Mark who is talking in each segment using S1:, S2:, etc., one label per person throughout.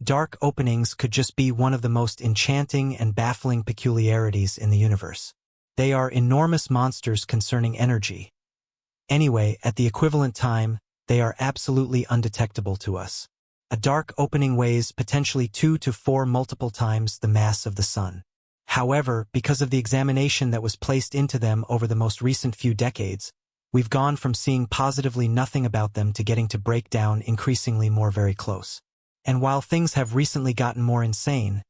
S1: dark openings could just be one of the most enchanting and baffling peculiarities in the universe. They are enormous monsters concerning energy. Anyway, at the equivalent time, they are absolutely undetectable to us. A dark opening weighs potentially 2 to 4 multiple times the mass of the Sun. However, because of the examination that was placed into them over the most recent few decades, we've gone from seeing positively nothing about them to getting to break down increasingly more very close. And while things have recently gotten more insane,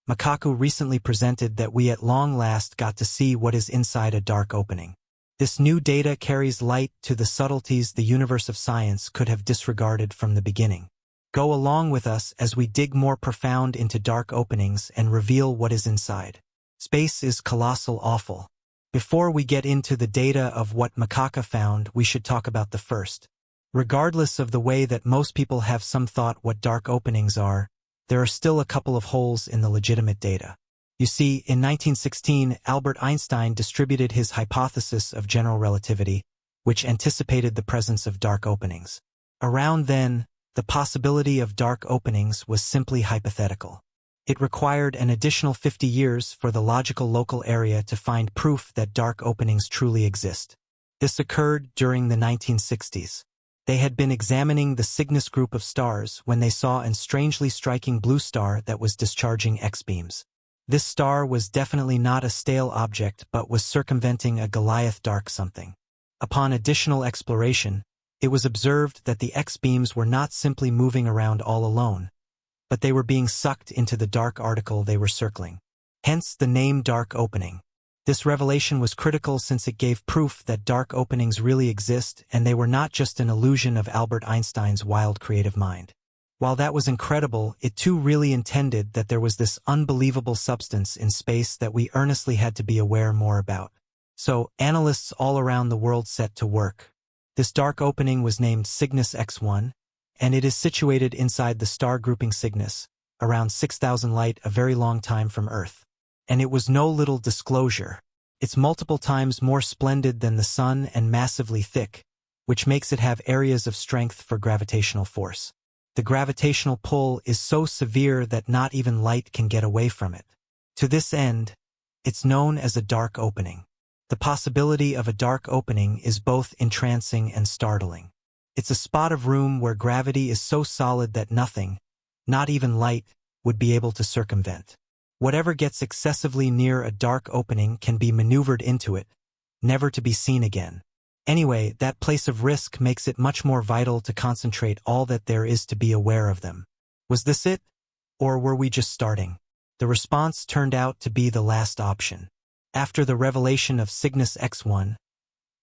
S1: Kaku recently presented that we at long last got to see what is inside a dark opening. This new data carries light to the subtleties the universe of science could have disregarded from the beginning. Go along with us as we dig more profound into dark openings and reveal what is inside. Space is colossal awful. Before we get into the data of what Kaku found, we should talk about the first. Regardless of the way that most people have some thought what dark openings are, there are still a couple of holes in the legitimate data. You see, in 1916, Albert Einstein distributed his hypothesis of general relativity, which anticipated the presence of dark openings. Around then, the possibility of dark openings was simply hypothetical. It required an additional 50 years for the logical local area to find proof that dark openings truly exist. This occurred during the 1960s. They had been examining the Cygnus group of stars when they saw a strangely striking blue star that was discharging X-beams. This star was definitely not a stale object but was circumventing a Goliath dark something. Upon additional exploration, it was observed that the X-beams were not simply moving around all alone, but they were being sucked into the dark article they were circling. Hence the name dark opening. This revelation was critical since it gave proof that dark openings really exist and they were not just an illusion of Albert Einstein's wild creative mind. While that was incredible, it too really intended that there was this unbelievable substance in space that we earnestly had to be aware more about. So, analysts all around the world set to work. This dark opening was named Cygnus X1, and it is situated inside the star grouping Cygnus, around 6,000 light, a very long time from Earth. And it was no little disclosure. It's multiple times more splendid than the Sun and massively thick, which makes it have areas of strength for gravitational force. The gravitational pull is so severe that not even light can get away from it. To this end, it's known as a dark opening. The possibility of a dark opening is both entrancing and startling. It's a spot of room where gravity is so solid that nothing, not even light, would be able to circumvent. Whatever gets excessively near a dark opening can be maneuvered into it, never to be seen again. Anyway, that place of risk makes it much more vital to concentrate all that there is to be aware of them. Was this it? Or were we just starting? The response turned out to be the last option. After the revelation of Cygnus X1,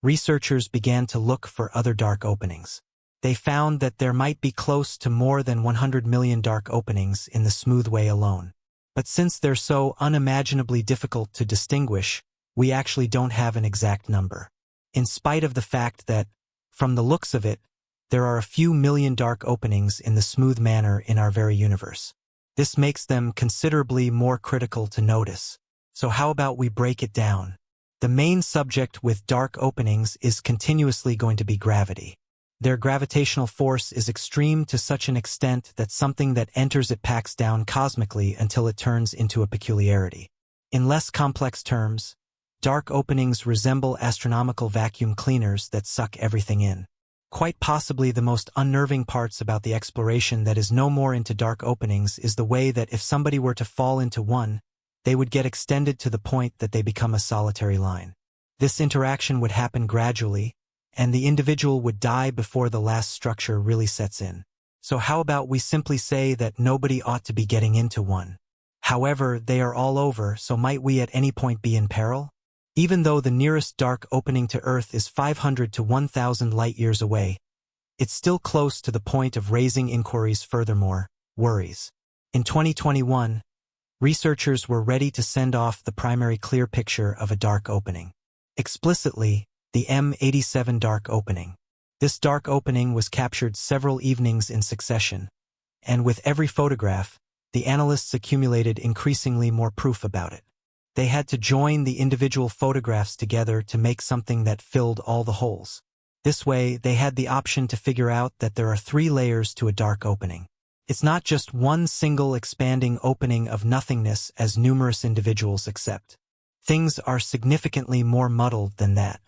S1: researchers began to look for other dark openings. They found that there might be close to more than 100 million dark openings in the smooth way alone. But since they're so unimaginably difficult to distinguish, we actually don't have an exact number. In spite of the fact that, from the looks of it, there are a few million dark openings in the smooth manner in our very universe. This makes them considerably more critical to notice. So how about we break it down? The main subject with dark openings is continuously going to be gravity. Their gravitational force is extreme to such an extent that something that enters it packs down cosmically until it turns into a peculiarity. In less complex terms, dark openings resemble astronomical vacuum cleaners that suck everything in. Quite possibly the most unnerving parts about the exploration that is no more into dark openings is the way that if somebody were to fall into one, they would get extended to the point that they become a solitary line. This interaction would happen gradually, and the individual would die before the last structure really sets in. So how about we simply say that nobody ought to be getting into one? However, they are all over, so might we at any point be in peril? Even though the nearest dark opening to Earth is 500 to 1,000 light-years away, it's still close to the point of raising inquiries. Furthermore, worries. In 2021, researchers were ready to send off the primary clear picture of a dark opening. Explicitly, the M87 dark opening. This dark opening was captured several evenings in succession, and with every photograph, the analysts accumulated increasingly more proof about it. They had to join the individual photographs together to make something that filled all the holes. This way, they had the option to figure out that there are 3 layers to a dark opening. It's not just one single expanding opening of nothingness as numerous individuals accept. Things are significantly more muddled than that.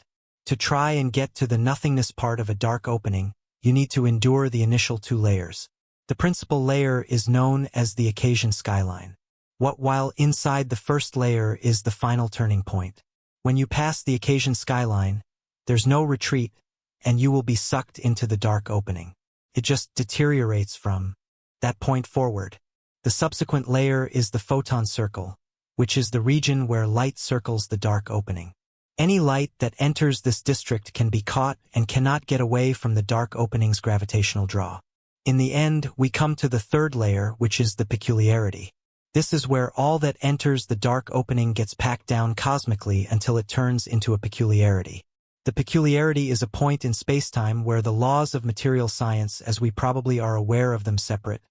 S1: To try and get to the nothingness part of a dark opening, you need to endure the initial two layers. The principal layer is known as the occasion skyline. While inside the first layer is the final turning point. When you pass the occasion skyline, there's no retreat, and you will be sucked into the dark opening. It just deteriorates from that point forward. The subsequent layer is the photon circle, which is the region where light circles the dark opening. Any light that enters this district can be caught and cannot get away from the dark opening's gravitational draw. In the end, we come to the third layer, which is the peculiarity. This is where all that enters the dark opening gets packed down cosmically until it turns into a peculiarity. The peculiarity is a point in spacetime where the laws of material science, as we probably are aware of them, separate,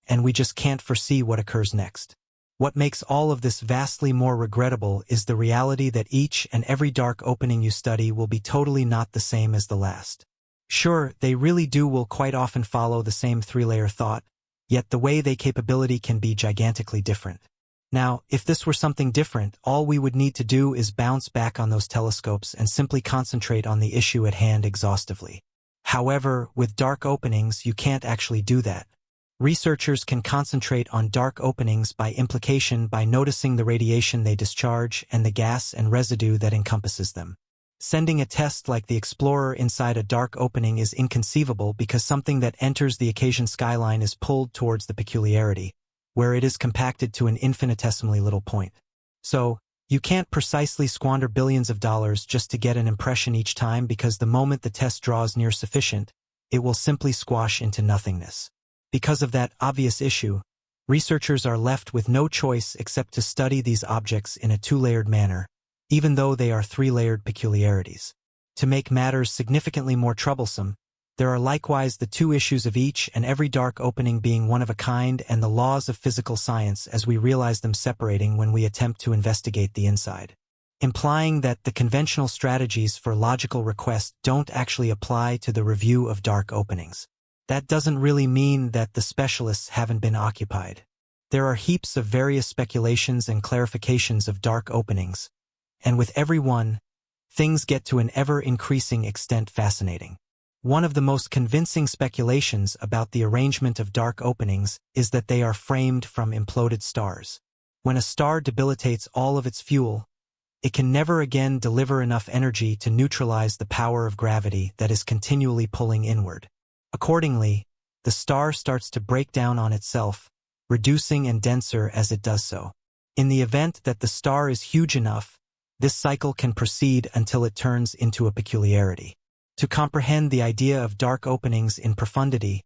S1: and we just can't foresee what occurs next. What makes all of this vastly more regrettable is the reality that each and every dark opening you study will be totally not the same as the last. Sure, they really will quite often follow the same three-layer thought, yet the way they capability can be gigantically different. Now, if this were something different, all we would need to do is bounce back on those telescopes and simply concentrate on the issue at hand exhaustively. However, with dark openings, you can't actually do that. Researchers can concentrate on dark openings by implication by noticing the radiation they discharge and the gas and residue that encompasses them. Sending a test like the Explorer inside a dark opening is inconceivable because something that enters the occasion skyline is pulled towards the peculiarity, where it is compacted to an infinitesimally little point. So, you can't precisely squander billions of dollars just to get an impression each time because the moment the test draws near sufficient, it will simply squash into nothingness. Because of that obvious issue, researchers are left with no choice except to study these objects in a two-layered manner, even though they are three-layered peculiarities. To make matters significantly more troublesome, there are likewise the two issues of each and every dark opening being one of a kind and the laws of physical science as we realize them separating when we attempt to investigate the inside, implying that the conventional strategies for logical request don't actually apply to the review of dark openings. That doesn't really mean that the specialists haven't been occupied. There are heaps of various speculations and clarifications of dark openings, and with every one, things get to an ever-increasing extent fascinating. One of the most convincing speculations about the arrangement of dark openings is that they are framed from imploded stars. When a star debilitates all of its fuel, it can never again deliver enough energy to neutralize the power of gravity that is continually pulling inward. Accordingly, the star starts to break down on itself, reducing and denser as it does so. In the event that the star is huge enough, this cycle can proceed until it turns into a peculiarity. To comprehend the idea of dark openings in profundity,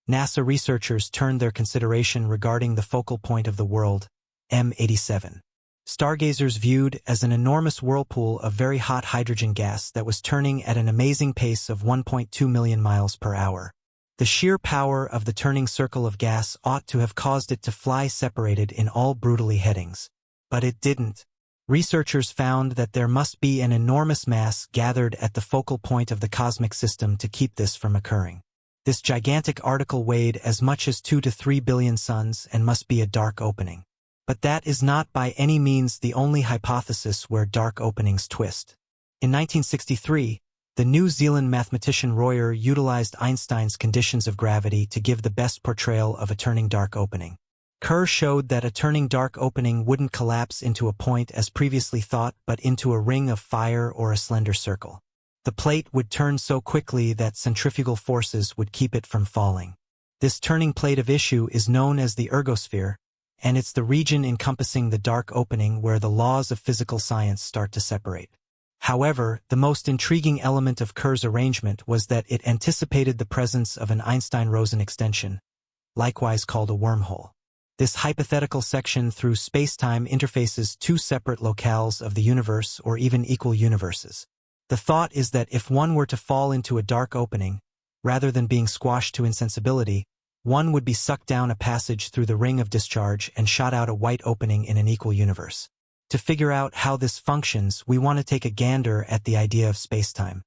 S1: NASA researchers turned their consideration regarding the focal point of the world, M87. Stargazers viewed as an enormous whirlpool of very hot hydrogen gas that was turning at an amazing pace of 1.2 million miles per hour. The sheer power of the turning circle of gas ought to have caused it to fly separated in all brutally headings. But it didn't. Researchers found that there must be an enormous mass gathered at the focal point of the cosmic system to keep this from occurring. This gigantic article weighed as much as 2 to 3 billion suns and must be a dark opening. But that is not by any means the only hypothesis where dark openings twist. In 1963, the New Zealand mathematician Royer utilized Einstein's conditions of gravity to give the best portrayal of a turning dark opening. Kerr showed that a turning dark opening wouldn't collapse into a point as previously thought but into a ring of fire or a slender circle. The plate would turn so quickly that centrifugal forces would keep it from falling. This turning plate of issue is known as the ergosphere, and it's the region encompassing the dark opening where the laws of physical science start to separate. However, the most intriguing element of Kerr's arrangement was that it anticipated the presence of an Einstein-Rosen extension, likewise called a wormhole. This hypothetical section through spacetime interfaces two separate locales of the universe or even equal universes. The thought is that if one were to fall into a dark opening, rather than being squashed to insensibility, one would be sucked down a passage through the ring of discharge and shot out a white opening in an equal universe. To figure out how this functions, we want to take a gander at the idea of spacetime.